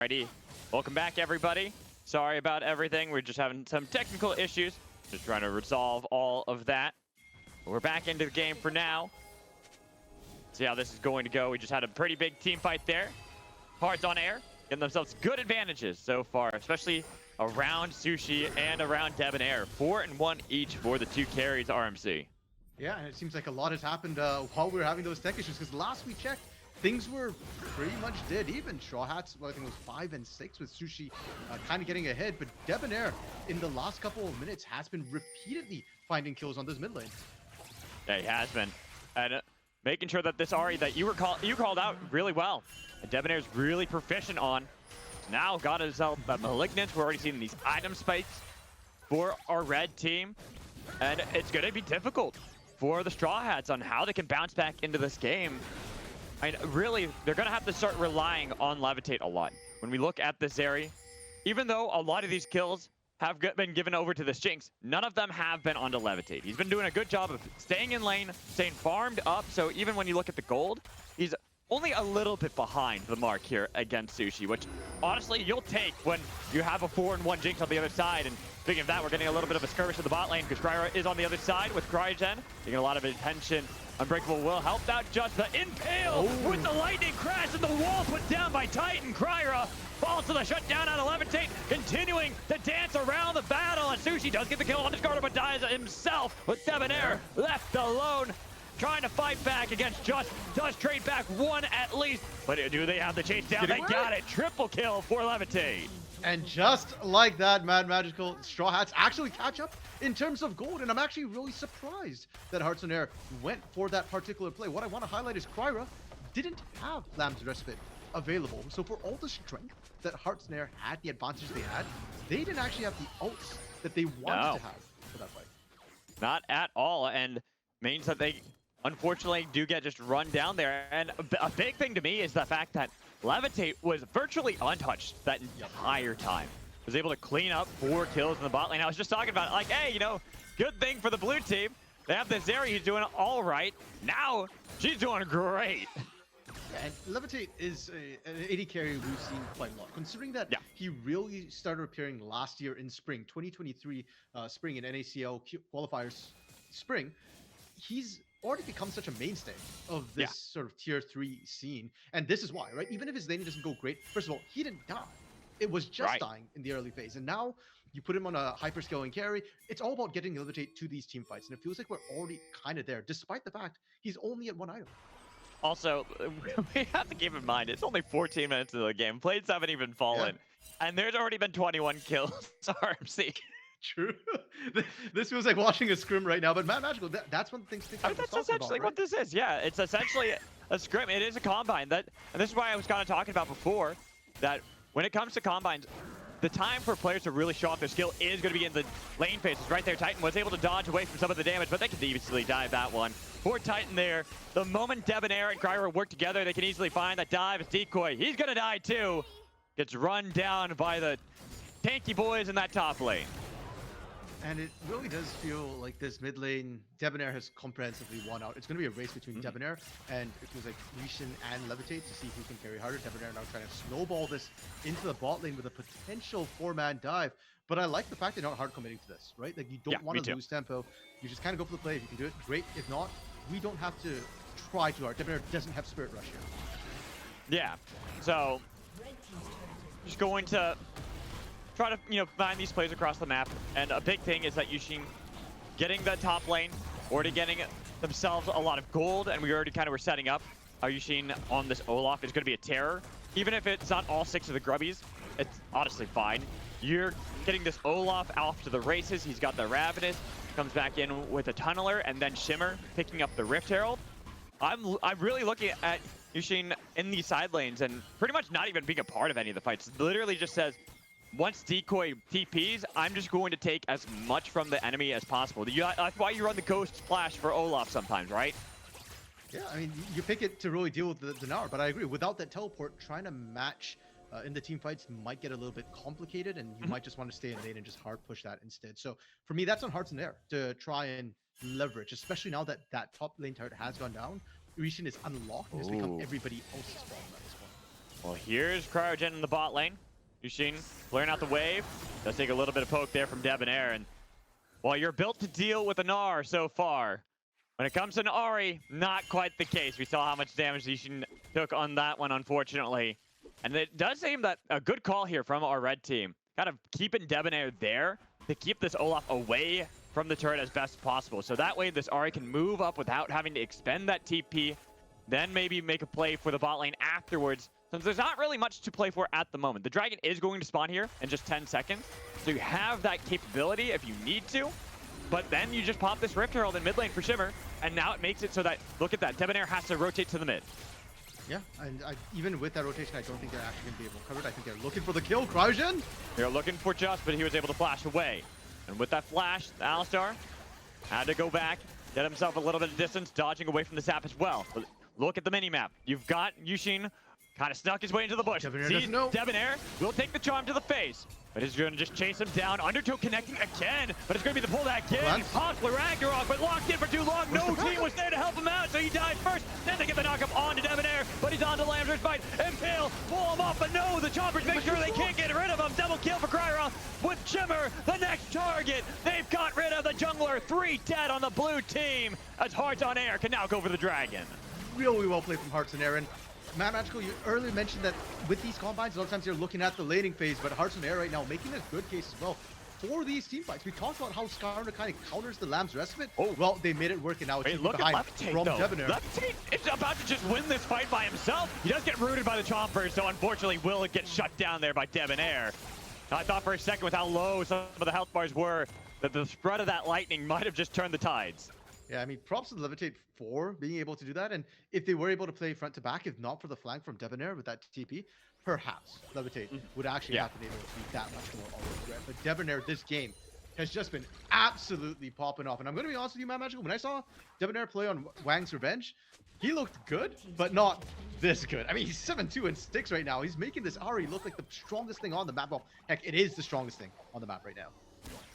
Alrighty, welcome back everybody. Sorry about everything, we're just having some technical issues. Just trying to resolve all of that. But we're back into the game for now. See how this is going to go. We just had a pretty big team fight there. Hearts on air, getting themselves good advantages so far, especially around Sushi and around Debonair. 4-1 each for the two carries RMC. Yeah, and it seems like a lot has happened while we were having those tech issues, because last we checked, things were pretty much dead even. Straw Hats, well, I think it was 5 and 6 with Sushi kind of getting ahead, but Debonair in the last couple of minutes has been repeatedly finding kills on this mid lane. Yeah, he has been. And making sure that this Ahri that you called out really well. And Debonair's really proficient on. Now got himself a Malignant. We're already seeing these item spikes for our red team. And it's going to be difficult for the Straw Hats on how they can bounce back into this game. I mean, really, they're going to have to start relying on Levitate a lot. When we look at this area, even though a lot of these kills have been given over to this Jinx, none of them have been onto Levitate. He's been doing a good job of staying in lane, staying farmed up, so even when you look at the gold, he's only a little bit behind the mark here against Sushi, which honestly you'll take when you have a 4-1 Jinx on the other side. And speaking of that, we're getting a little bit of a skirmish in the bot lane because Kryra is on the other side with Cryogen, getting a lot of attention. Unbreakable will help out just the impale with the lightning crash and the wall put down by Titan. Kryra falls to the shutdown out of Levitate, continuing to dance around the battle, and Sushi does get the kill on his guard but dies himself with Debonair left alone. Trying to fight back against Just, does trade back one at least, but do they have the chase down? They got it, triple kill for Levitate. And just like that, Mad Magical, Straw Hats actually catch up in terms of gold, and I'm actually really surprised that Hearts on Air went for that particular play. What I want to highlight is Kryra didn't have Lamb's Respite available, so for all the strength that Hearts on Air had, the advantage they had, they didn't actually have the ults that they wanted to have for that fight. Not at all, and means that they unfortunately do get just run down there. And a big thing to me is the fact that Levitate was virtually untouched that entire time. Was able to clean up 4 kills in the bot lane. I was just talking about it, like, hey, you know, good thing for the blue team. They have this area who's doing all right. Now she's doing great. Yeah, and Levitate is an AD carry we've seen quite a lot, considering that he really started appearing last year in spring, 2023 spring in NACL qualifiers spring. He's already become such a mainstay of this sort of tier 3 scene, and this is why, right? Even if his lane doesn't go great, first of all, he didn't die. It was just dying in the early phase, and now you put him on a hyper-scaling carry. It's all about getting Levitate to these team fights, and it feels like we're already kind of there, despite the fact he's only at 1 item. Also, we have to keep in mind, it's only 14 minutes into the game. Plates haven't even fallen, and there's already been 21 kills. RMC. True. This feels like watching a scrim right now, but Mad Magical, that's one thing. That's essentially what this is. Yeah, it's essentially a scrim. It is a combine. And this is why I was kind of talking about before, that when it comes to combines, the time for players to really show off their skill is going to be in the lane phases. Right there, Titan was able to dodge away from some of the damage, but they could easily dive that one. Poor Titan there. The moment Debonair and Kryra work together, they can easily find that dive. It's Decoy. He's going to die too. Gets run down by the tanky boys in that top lane. And it really does feel like this mid lane, Debonair has comprehensively won out. It's going to be a race between Debonair and it feels like Rishon and Levitate to see who can carry harder. Debonair now trying to snowball this into the bot lane with a potential 4-man dive. But I like the fact they're not hard committing to this, right? Like, you don't want to lose tempo. You just kind of go for the play. If you can do it, great. If not, we don't have to try too hard. Debonair doesn't have Spirit Rush here. Yeah. So, just going to try to, you know, find these plays across the map. And a big thing is that Yushin getting the top lane, already getting themselves a lot of gold, and we already kind of were setting up Yushin on this Olaf is going to be a terror. Even if it's not all 6 of the grubbies, it's honestly fine. You're getting this Olaf off to the races. He's got the Ravenous, comes back in with a Tunneler, and then Shimmer picking up the Rift Herald. I'm really looking at Yushin in these side lanes and pretty much not even being a part of any of the fights. It literally just says, once Decoy TPs, I'm just going to take as much from the enemy as possible. That's why you run the Ghost Splash for Olaf sometimes, right? Yeah, I mean, you pick it to really deal with the Gnar, but I agree. Without that teleport, trying to match in the team fights might get a little bit complicated, and you might just want to stay in lane and just hard push that instead. So for me, that's on Hearts in Air to try and leverage, especially now that that top lane turret has gone down. Rishon is unlocked and has become everybody else's problem at this point. Well, here's Cryogen in the bot lane. Yushin clearing out the wave. Does take a little bit of poke there from Debonair. And while you're built to deal with an Gnar so far, when it comes to an Ahri, not quite the case. We saw how much damage Yushin took on that one, unfortunately. And it does seem that a good call here from our red team. Kind of keeping Debonair there to keep this Olaf away from the turret as best as possible. So that way this Ahri can move up without having to expend that TP, then maybe make a play for the bot lane afterwards, since there's not really much to play for at the moment. The dragon is going to spawn here in just 10 seconds, so you have that capability if you need to, but then you just pop this Rift Herald in mid lane for Shimmer, and now it makes it so that, look at that, Debonair has to rotate to the mid. Yeah, and even with that rotation, I don't think they're actually going to be able to cover it. I think they're looking for the kill. Cryogen! They're looking for Just, but he was able to flash away. And with that flash, Alistar had to go back, get himself a little bit of distance, dodging away from the zap as well. But look at the mini-map. You've got Yushin kind of snuck his way into the bush. Debonair will take the charm to the face, but he's going to just chase him down. Undertow connecting again, but it's going to be the pullback again. Possibly Ragnarok, but locked in for too long. No team was there to help him out, so he died first. Then they get the knock-up onto Debonair, but he's on to Lambsdorff's fight. Impale, pull him off, but no, the Chompers make sure they can't get rid of him. Double kill for Cryogen with Shimmer, the next target. They've got rid of the jungler. 3 dead on the blue team, as Hearts on Air can now go for the dragon. Really well played from Hearts and Air. Matt Magical, you earlier mentioned that with these combines, a lot of times you're looking at the laning phase, but Hearts and Air right now making a good case as well for these team fights. We talked about how Skarner kind of counters the Lamb's rest of it. Oh, well, they made it work, and now it's look behind at Levitate, from though. Debonair. Levitate is about to just win this fight by himself. He does get rooted by the Chompers, so unfortunately will get shut down there by Debonair. I thought for a second with how low some of the health bars were that the spread of that lightning might have just turned the tides. Yeah, I mean, props to Levitate for being able to do that. And if they were able to play front to back, if not for the flank from Debonair with that TP, perhaps Levitate would actually have been able to be that much more of a threat. But Debonair, this game, has just been absolutely popping off. And I'm going to be honest with you, Matt Magical, when I saw Debonair play on Wang's Revenge, he looked good, but not this good. I mean, he's 7-2 and 6 right now. He's making this Ahri look like the strongest thing on the map. Well, heck, it is the strongest thing on the map right now.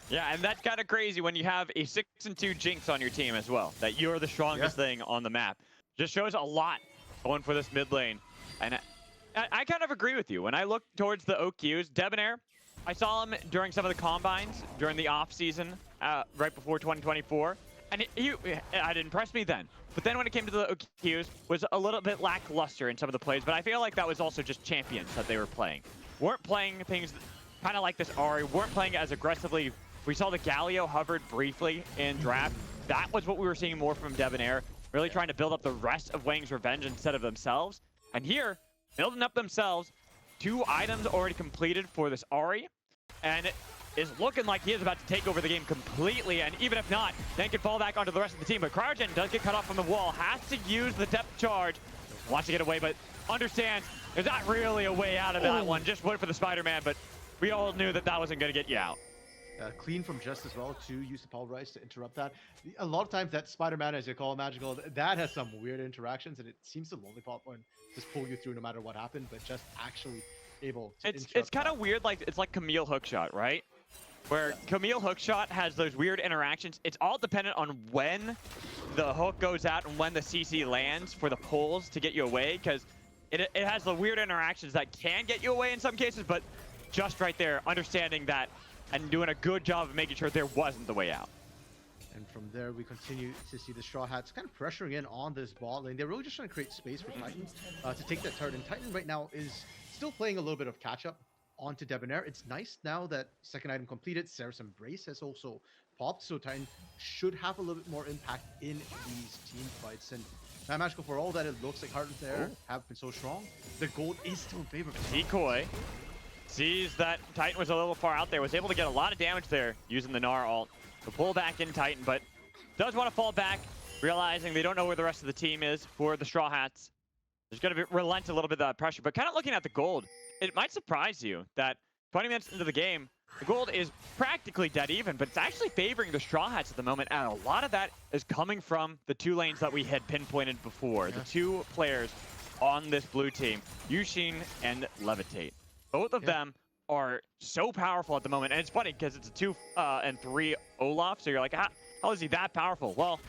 Yeah, and that's kind of crazy when you have a 6-2 Jinx on your team as well, that you're the strongest thing on the map. Just shows a lot going for this mid lane. And I kind of agree with you. When I look towards the OQs, Debonair, I saw him during some of the combines, during the off season, right before 2024, and it impressed me then. But then when it came to the OQs, was a little bit lackluster in some of the plays, but I feel like that was also just champions that they were playing. Weren't playing things kind of like this Ahri, weren't playing as aggressively. We saw the Galio hovered briefly in draft. That was what we were seeing more from Debonair, really trying to build up the rest of Wang's Revenge instead of themselves. And here, building up themselves, 2 items already completed for this Ahri, and it is looking like he is about to take over the game completely, and even if not, then can fall back onto the rest of the team. But Cryogen does get cut off from the wall, has to use the depth charge, wants to get away, but understands there's not really a way out of that one. Just went for the Spider-Man, but we all knew that that wasn't going to get you out. Clean from Just as well to use the pulverize to interrupt that. A lot of times that Spider-Man, as you call it, Magical, that has some weird interactions, and it seems to lollipop and just pull you through no matter what happened, but just actually able to It's kind of weird, like it's like Camille Hookshot, right? Where Camille Hookshot has those weird interactions. It's all dependent on when the hook goes out and when the CC lands for the pulls to get you away, because it has the weird interactions that can get you away in some cases, but just right there, understanding that and doing a good job of making sure there wasn't the way out. And from there, we continue to see the Straw Hats kind of pressuring in on this bot lane. They're really just trying to create space for Titan to take that turret. And Titan right now is still playing a little bit of catch-up onto Debonair. It's nice now that second item completed. Sarah's Embrace has also popped, so Titan should have a little bit more impact in these team fights. And Matt Magical, for all that it looks like Heart and Air have been so strong, the gold is still in favor of Decoy sees that Titan was a little far out there, was able to get a lot of damage there using the Gnar ult to pull back in Titan, but does want to fall back, realizing they don't know where the rest of the team is for the Straw Hats. There's going to relent a little bit of that pressure, but kind of looking at the gold, it might surprise you that 20 minutes into the game, the gold is practically dead even, but it's actually favoring the Straw Hats at the moment, and a lot of that is coming from the 2 lanes that we had pinpointed before, the 2 players on this blue team, Yushin and Levitate. Both of them are so powerful at the moment, and it's funny because it's a 2 and 3 Olaf, so you're like, how is he that powerful? Well,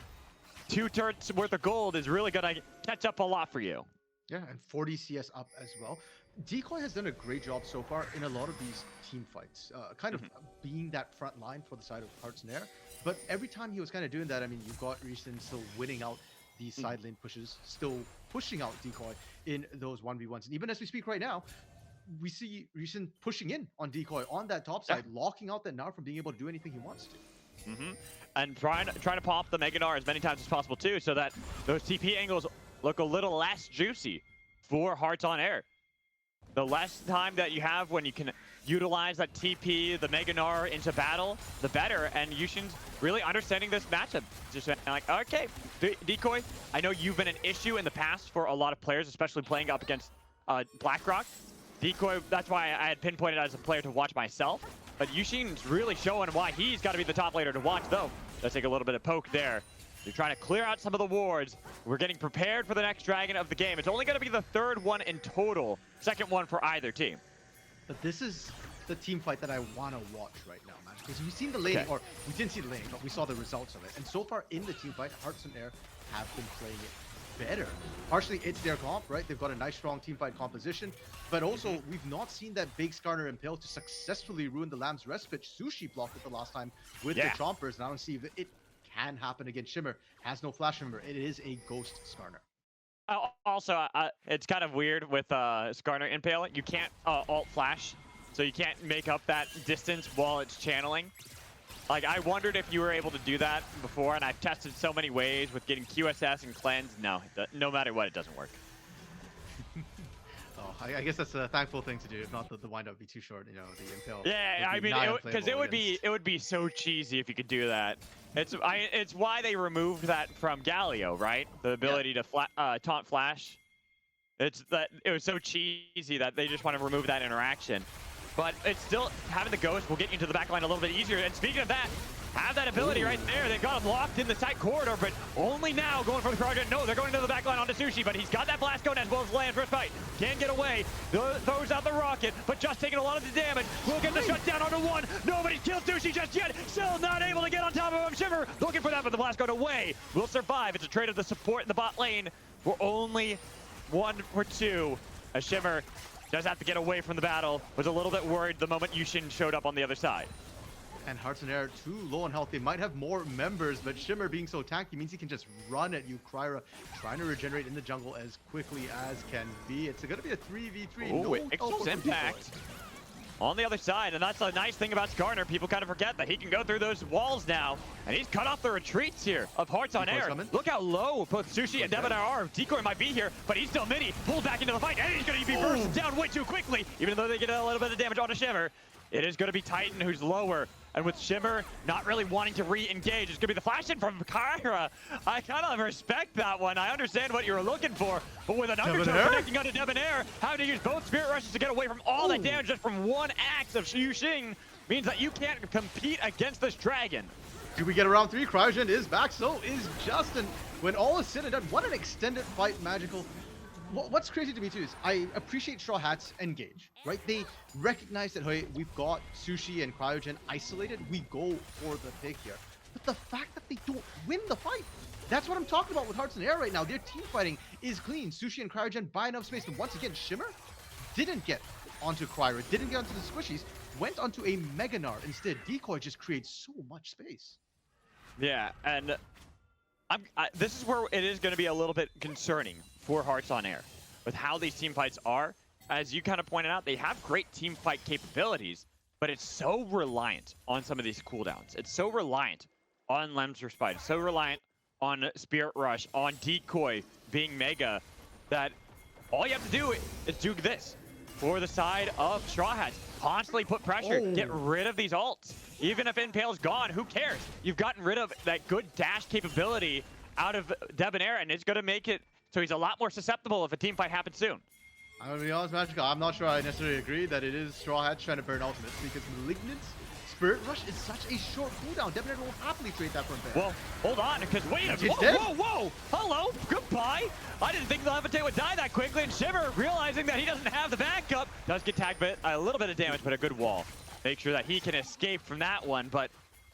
2 turrets worth of gold is really going to catch up a lot for you. Yeah, and 40 CS up as well. Decoy has done a great job so far in a lot of these team fights, kind of being that front line for the side of Hearts and Air. But every time he was kind of doing that, I mean, you've got Reason still winning out these side lane pushes, still pushing out Decoy in those 1v1s. And even as we speak right now, we see Reason pushing in on Decoy on that top side, locking out that Gnar from being able to do anything he wants to. And trying to pop the Mega Gnar as many times as possible too, so that those TP angles look a little less juicy for Hearts on Air. The less time that you have when you can utilize that TP, the Mega Gnar into battle, the better. And Yushin's really understanding this matchup. Just like, okay, Decoy, I know you've been an issue in the past for a lot of players, especially playing up against BlackRock. Decoy, that's why I had pinpointed as a player to watch myself. But Yushin's really showing why he's got to be the top laner to watch, though. Let's take a little bit of poke there. You're trying to clear out some of the wards. We're getting prepared for the next dragon of the game. It's only going to be the third one in total. Second one for either team. But this is the team fight that I want to watch right now, man. Because we've seen the laning, or we didn't see the laning, but we saw the results of it. And so far in the team fight, Hearts and Air have been playing it better. Partially, it's their comp, right? They've got a nice, strong team fight composition. But also, we've not seen that big Skarner Impale to successfully ruin the Lamb's Respite. Sushi blocked it the last time with the Chompers, and I don't see if it can happen against Shimmer. Has no flash, remember. It is a ghost Skarner. Also, it's kind of weird with Skarner Impale. You can't alt flash, so you can't make up that distance while it's channeling. Like, I wondered if you were able to do that before, and I've tested so many ways with getting QSS and cleanse. No, no matter what, it doesn't work. I guess that's a thankful thing to do. If not, the wind up would be too short. You know, the Impale. Yeah, I mean, because it would be so cheesy if you could do that. It's why they removed that from Galio, right? The ability to taunt flash. It was so cheesy that they just want to remove that interaction. But it's still, having the ghost will get you into the backline a little bit easier. And speaking of that, have that ability right there. They've got him locked in the tight corridor, but only now going for the project. No, they're going into the backline onto Sushi, but he's got that blast cone as well as land first fight. Can't get away. Throws out the rocket, but just taking a lot of the damage. Will get the shutdown onto one. Nobody's killed Sushi just yet. Still not able to get on top of him. Shimmer looking for that, but the blast cone away. Will survive. It's a trade of the support in the bot lane. We're only 1 for 2. As Shimmer does have to get away from the battle. Was a little bit worried the moment Yushin showed up on the other side. And Hearts and Air too low on health. They might have more members, but Shimmer being so tanky means he can just run at you. Kryra trying to regenerate in the jungle as quickly as can be. It's going to be a 3v3. Oh, Exo's impact on the other side, and that's a nice thing about Skarner. People kind of forget that he can go through those walls now, and he's cut off the retreats here of Hearts on Air. Look how low both Sushi and Debonair are. Decoy might be here, but he's still mini. Pulled back into the fight, and he's going to be bursted down way too quickly, even though they get a little bit of damage onto Shimmer. It is going to be Titan who's lower. And with Shimmer not really wanting to re-engage, it's going to be the flash in from Kyra. I kind of respect that one. I understand what you're looking for. But with an undertow connecting onto Debonair, having to use both Spirit Rushes to get away from all that damage just from one axe of Yuxing means that you can't compete against this dragon. Do we get around 3? Cryogen is back, so is Justin. When all is said and done, what an extended fight, Magical. What's crazy to me too is I appreciate Straw Hats engage, right? They recognize that, hey, we've got Sushi and Cryogen isolated. We go for the pick here. But the fact that they don't win the fight, that's what I'm talking about with Hearts and Air right now. Their team fighting is clean. Sushi and Cryogen buy enough space. And once again, Shimmer didn't get onto Kryra, didn't get onto the squishies, went onto a Mega Gnar instead. Decoy just creates so much space. Yeah, and this is where it is going to be a little bit concerning for Hearts on Air with how these team fights are. As you kind of pointed out, they have great team fight capabilities, but it's so reliant on some of these cooldowns. It's so reliant on Lamb's Respite, so reliant on Spirit Rush, on Decoy being Mega, that all you have to do is do this for the side of Straw Hats. Constantly put pressure, get rid of these ults. Even if Impale's gone, who cares? You've gotten rid of that good dash capability out of Debonair, and it's going to make it so he's a lot more susceptible if a team fight happens soon. I'm going to be honest, Magical, I'm not sure I necessarily agree that it is Straw Hats trying to burn ultimates, because Malignant's Spirit Rush is such a short cooldown. Debonair will happily trade that for Impale. Well, hold on, because wait, whoa, hello, goodbye. I didn't think the Levitate would die that quickly, and Shimmer, realizing that he doesn't have the backup, does get tagged, but a little bit of damage, but a good wall. Make sure that he can escape from that one, but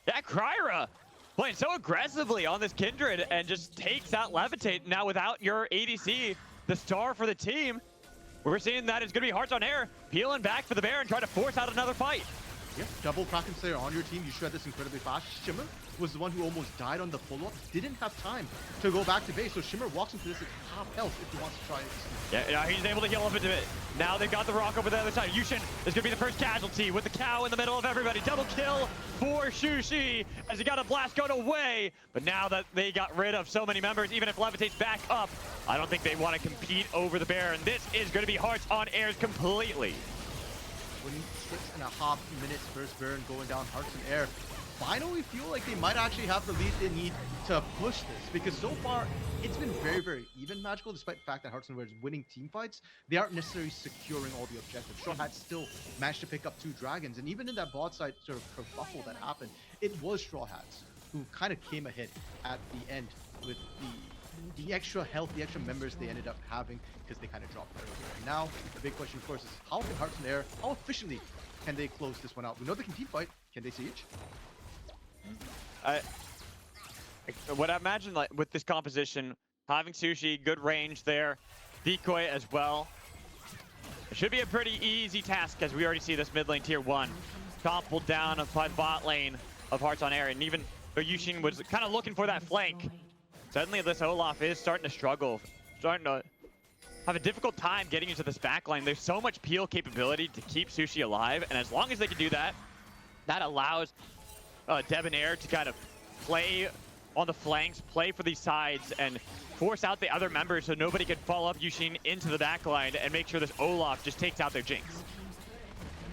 yeah, Kryra playing so aggressively on this Kindred and just takes out Levitate. Now without your ADC, the star for the team, we're seeing that it's going to be Hearts on Air peeling back for the Baron, trying to force out another fight. Yeah, double Kraken Slayer on your team. You shred this incredibly fast. Shimmer was the one who almost died on the follow-up. Didn't have time to go back to base. So Shimmer walks into this at half health if he wants to try it. Yeah, he's able to heal up into it. Now they've got the rock over the other side. Yushin is going to be the first casualty with the cow in the middle of everybody. Double kill for Sushi as he got a blast gun away. But now that they got rid of so many members, even if Levitate's back up, I don't think they want to compete over the Baron. This is going to be Hearts on Airs completely. 26.5 minutes first Baron going down Hearts in Air. Finally feel like they might actually have the lead they need to push this, because so far it's been very, very even Magical, despite the fact that Hearts and Air is winning team fights. They aren't necessarily securing all the objectives. Straw Hats still managed to pick up 2 dragons, and even in that bot side sort of kerfuffle that happened, it was Straw Hats who kind of came ahead at the end with the extra health, the extra members they ended up having, because they kind of dropped earlier. And now, the big question, of course, is how can Hearts in Air, how efficiently can they close this one out? We know they can team fight. Can they siege? What I imagine, like with this composition, having Sushi, good range there, decoy as well. It should be a pretty easy task, as we already see this mid lane tier 1 toppled down by the bot lane of Hearts on Air, and even though Yushin was kind of looking for that flank, suddenly this Olaf is starting to struggle, starting to have a difficult time getting into this backline. There's so much peel capability to keep Sushi alive, and as long as they can do that, that allows Debonair to kind of play on the flanks, play for these sides, and force out the other members so nobody can follow up Yushin into the backline and make sure this Olaf just takes out their Jinx.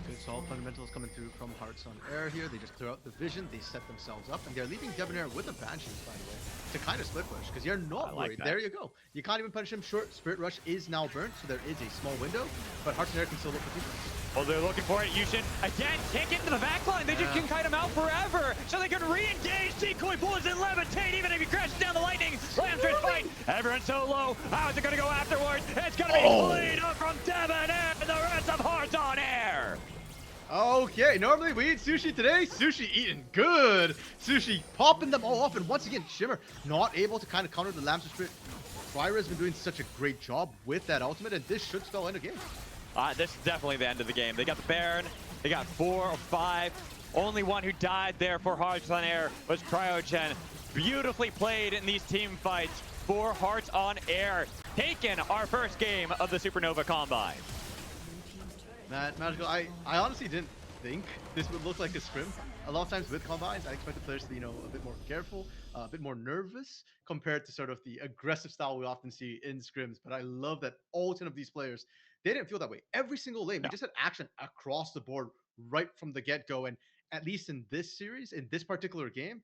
Good solid fundamentals coming through from Hearts on Air here. They just throw out the vision, they set themselves up, and they're leaving Debonair with a Banshee, by the way, to kind of split push, because you're not worried. There you go. You can't even punish him short. Spirit Rush is now burnt, so there is a small window, but Hearts on Air can still look for people. Well, they're looking for it. Yushin, again, can't get into the backline. They just can kite him out forever, so they can re-engage. Decoy bullets and Levitate, even if he crashes down the lightning. Slams his fight. Everyone's so low. How is it going to go afterwards? It's going to be clean up from Debonair and the rest of Hearts on Air. Okay, normally we eat sushi today. Sushi eating good. Sushi popping them all off, and once again, Shimmer not able to kind of counter the Lambs of Spirit. Fryra has been doing such a great job with that ultimate, and this should spell end a game. This is definitely the end of the game. They got the Baron. They got 4 or 5. Only one who died there for Hearts on Air was Cryogen. Beautifully played in these team fights for Hearts on Air. Taking our first game of the Supernova Combine. Man, Magical, I honestly didn't think this would look like a scrim. A lot of times with combines, I expect the players to be, a bit more careful, a bit more nervous compared to sort of the aggressive style we often see in scrims. But I love that all 10 of these players, they didn't feel that way. Every single lane, we just had action across the board right from the get-go. And at least in this series, in this particular game,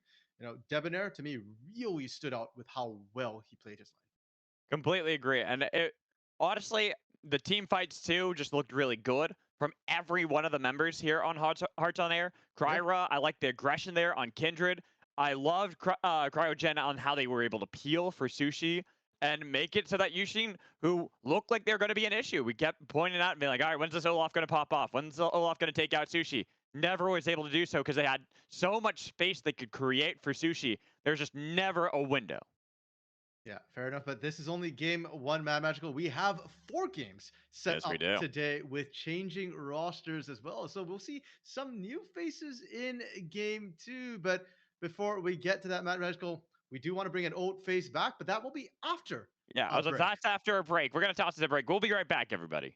Debonair, to me, really stood out with how well he played his lane. Completely agree. And honestly, the team fights too just looked really good from every one of the members here on Hearts on Air. Cryra, I like the aggression there on Kindred. I loved Cryogen on how they were able to peel for Sushi and make it so that Yushin, who looked like they're going to be an issue, we kept pointing out and being like, all right, when's this Olaf going to pop off? When's the Olaf going to take out Sushi? Never was able to do so because they had so much space they could create for Sushi. There's just never a window. Yeah, fair enough. But this is only game 1, Mad Magical. We have 4 games set up today with changing rosters as well. So we'll see some new faces in game 2. But before we get to that, Mad Magical, we do want to bring an old face back, but that will be after. Yeah, that's after a break. We're going to toss it a break. We'll be right back, everybody.